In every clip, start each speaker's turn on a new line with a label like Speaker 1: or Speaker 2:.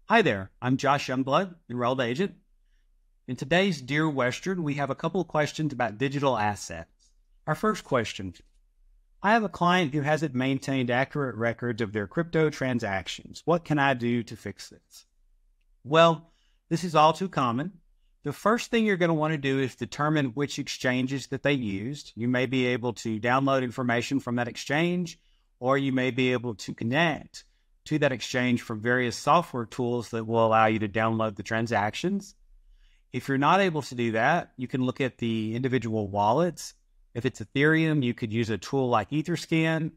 Speaker 1: Hi there, I'm Josh Youngblood, enrolled agent. In today's Dear Western, we have a couple of questions about digital assets. Our first question: I have a client who hasn't maintained accurate records of their crypto transactions. What can I do to fix this? Well, this is all too common. The first thing you're going to want to do is determine which exchanges that they used. You may be able to download information from that exchange, or you may be able to connect to that exchange from various software tools that will allow you to download the transactions. If you're not able to do that, you can look at the individual wallets. If it's Ethereum, you could use a tool like Etherscan.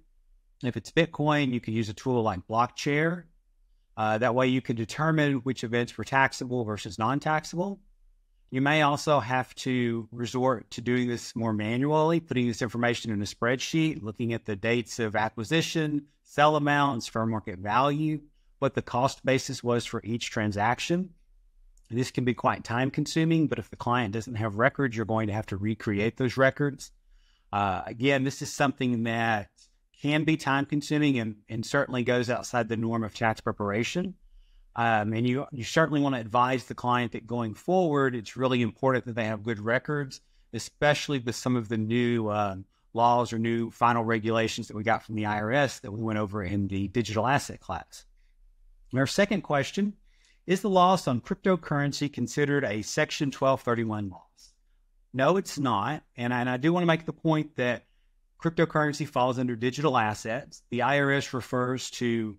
Speaker 1: If it's Bitcoin, you could use a tool like Blockchair. That way you can determine which events were taxable versus non-taxable. You may also have to resort to doing this more manually, putting this information in a spreadsheet, looking at the dates of acquisition, sell amounts, fair market value, what the cost basis was for each transaction. This can be quite time consuming, but if the client doesn't have records, you're going to have to recreate those records. Again, this is something that can be time consuming and certainly goes outside the norm of tax preparation. And you certainly want to advise the client that going forward, it's really important that they have good records, especially with some of the new laws or new final regulations that we got from the IRS that we went over in the digital asset class. And our second question: is the loss on cryptocurrency considered a Section 1231 loss? No, it's not. And I do want to make the point that cryptocurrency falls under digital assets. The IRS refers to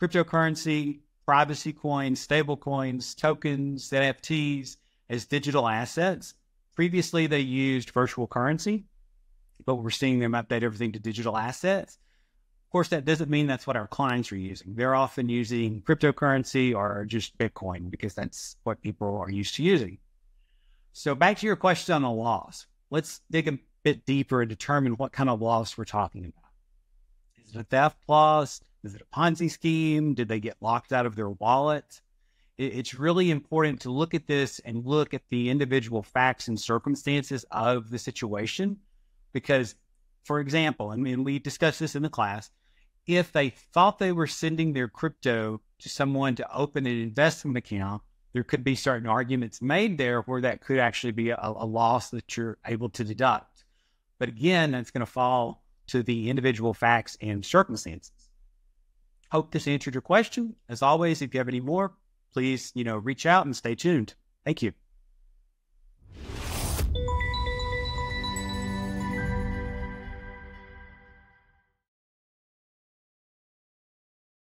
Speaker 1: cryptocurrency, privacy coins, stable coins, tokens, NFTs as digital assets. Previously, they used virtual currency, but we're seeing them update everything to digital assets. Of course, that doesn't mean that's what our clients are using. They're often using cryptocurrency or just Bitcoin because that's what people are used to using. So back to your question on the loss. Let's dig a bit deeper and determine what kind of loss we're talking about. Is it a theft loss? Is it a Ponzi scheme? Did they get locked out of their wallet? It's really important to look at this and look at the individual facts and circumstances of the situation. Because, for example, and we discussed this in the class, if they thought they were sending their crypto to someone to open an investment account, there could be certain arguments made there where that could actually be a loss that you're able to deduct. But again, that's going to fall to the individual facts and circumstances. Hope this answered your question. As always, if you have any more, please, reach out and stay tuned. Thank you.